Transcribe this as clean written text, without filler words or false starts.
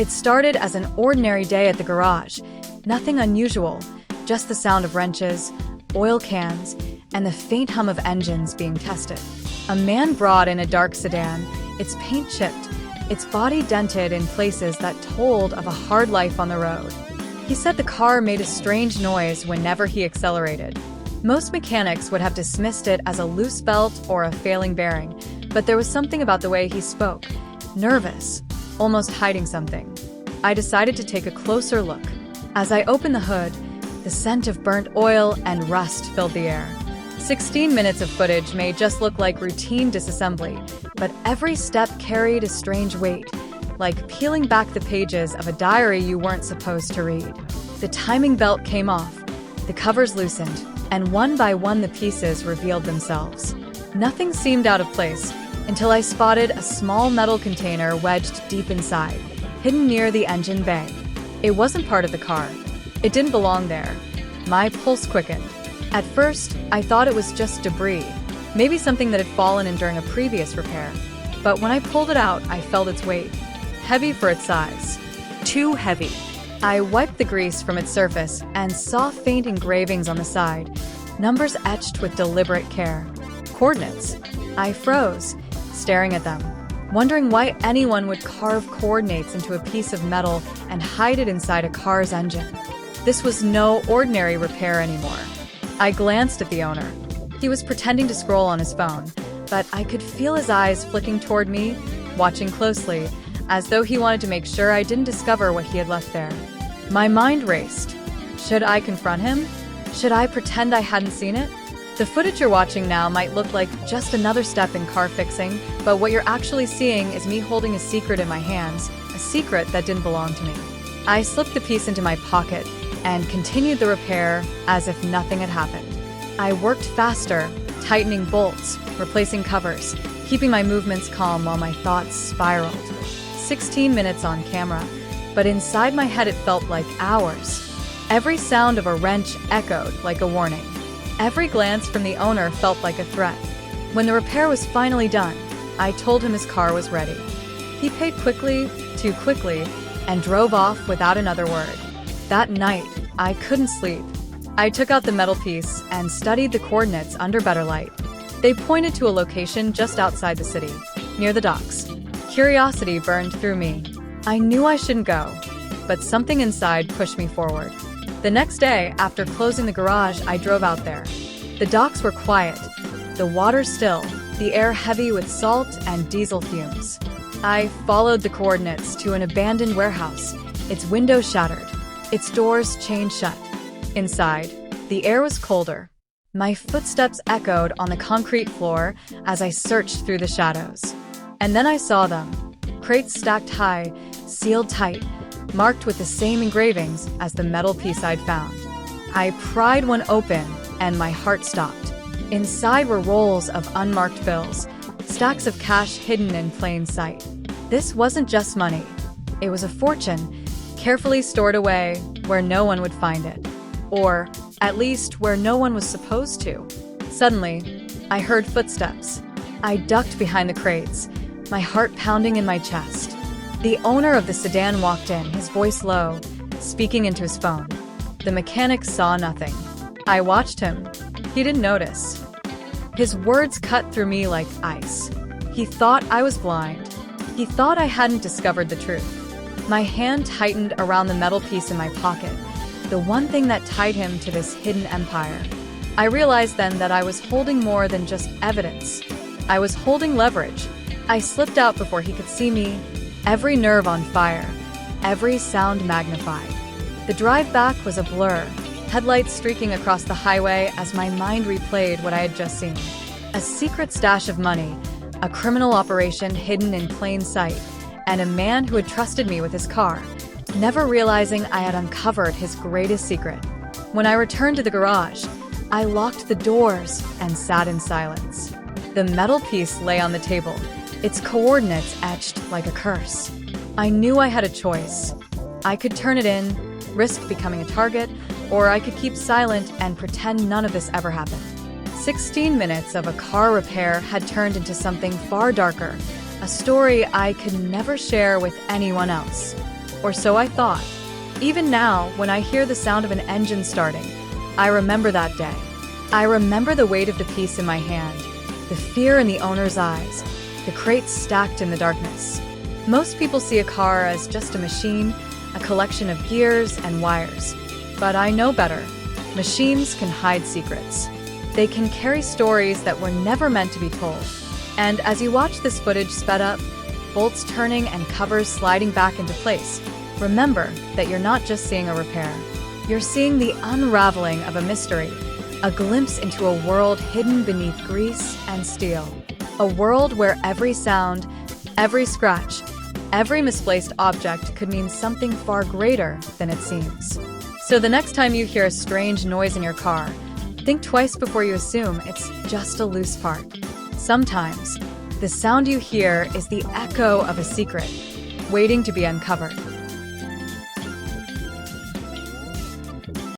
It started as an ordinary day at the garage. Nothing unusual, just the sound of wrenches, oil cans, and the faint hum of engines being tested. A man brought in a dark sedan, its paint chipped, its body dented in places that told of a hard life on the road. He said the car made a strange noise whenever he accelerated. Most mechanics would have dismissed it as a loose belt or a failing bearing, but there was something about the way he spoke. Nervous, almost hiding something. I decided to take a closer look. As I opened the hood, the scent of burnt oil and rust filled the air. 16 minutes of footage may just look like routine disassembly, but every step carried a strange weight, like peeling back the pages of a diary you weren't supposed to read. The timing belt came off, the covers loosened, and one by one the pieces revealed themselves. Nothing seemed out of place until I spotted a small metal container wedged deep inside, hidden near the engine bay. It wasn't part of the car. It didn't belong there. My pulse quickened. At first, I thought it was just debris, maybe something that had fallen in during a previous repair. But when I pulled it out, I felt its weight. Heavy for its size. Too heavy. I wiped the grease from its surface and saw faint engravings on the side, numbers etched with deliberate care. Coordinates. I froze, staring at them, wondering why anyone would carve coordinates into a piece of metal and hide it inside a car's engine. This was no ordinary repair anymore. I glanced at the owner. He was pretending to scroll on his phone, but I could feel his eyes flicking toward me, watching closely, as though he wanted to make sure I didn't discover what he had left there. My mind raced. Should I confront him? Should I pretend I hadn't seen it? The footage you're watching now might look like just another step in car fixing, but what you're actually seeing is me holding a secret in my hands, a secret that didn't belong to me. I slipped the piece into my pocket and continued the repair as if nothing had happened. I worked faster, tightening bolts, replacing covers, keeping my movements calm while my thoughts spiraled. 16 minutes on camera, but inside my head it felt like hours. Every sound of a wrench echoed like a warning. Every glance from the owner felt like a threat. When the repair was finally done, I told him his car was ready. He paid quickly, too quickly, and drove off without another word. That night, I couldn't sleep. I took out the metal piece and studied the coordinates under better light. They pointed to a location just outside the city, near the docks. Curiosity burned through me. I knew I shouldn't go, but something inside pushed me forward. The next day, after closing the garage, I drove out there. The docks were quiet, the water still, the air heavy with salt and diesel fumes. I followed the coordinates to an abandoned warehouse, its windows shattered, its doors chained shut. Inside, the air was colder. My footsteps echoed on the concrete floor as I searched through the shadows. And then I saw them, crates stacked high, sealed tight, marked with the same engravings as the metal piece I'd found. I pried one open, and my heart stopped. Inside were rolls of unmarked bills, stacks of cash hidden in plain sight. This wasn't just money. It was a fortune, carefully stored away where no one would find it. Or, at least, where no one was supposed to. Suddenly, I heard footsteps. I ducked behind the crates, my heart pounding in my chest. The owner of the sedan walked in, his voice low, speaking into his phone. The mechanic saw nothing. I watched him. He didn't notice. His words cut through me like ice. He thought I was blind. He thought I hadn't discovered the truth. My hand tightened around the metal piece in my pocket, the one thing that tied him to this hidden empire. I realized then that I was holding more than just evidence. I was holding leverage. I slipped out before he could see me, every nerve on fire, every sound magnified. The drive back was a blur, headlights streaking across the highway as my mind replayed what I had just seen. A secret stash of money, a criminal operation hidden in plain sight, and a man who had trusted me with his car, never realizing I had uncovered his greatest secret. When I returned to the garage, I locked the doors and sat in silence. The metal piece lay on the table, its coordinates etched like a curse. I knew I had a choice. I could turn it in, risk becoming a target, or I could keep silent and pretend none of this ever happened. 16 minutes of a car repair had turned into something far darker, a story I could never share with anyone else. or so I thought. Even now, when I hear the sound of an engine starting, I remember that day. I remember the weight of the piece in my hand, the fear in the owner's eyes, the crates stacked in the darkness. Most people see a car as just a machine, a collection of gears and wires. But I know better. Machines can hide secrets. They can carry stories that were never meant to be told. And as you watch this footage sped up, bolts turning and covers sliding back into place, remember that you're not just seeing a repair. You're seeing the unraveling of a mystery, a glimpse into a world hidden beneath grease and steel. A world where every sound, every scratch, every misplaced object could mean something far greater than it seems. So the next time you hear a strange noise in your car, think twice before you assume it's just a loose part. Sometimes, the sound you hear is the echo of a secret, waiting to be uncovered.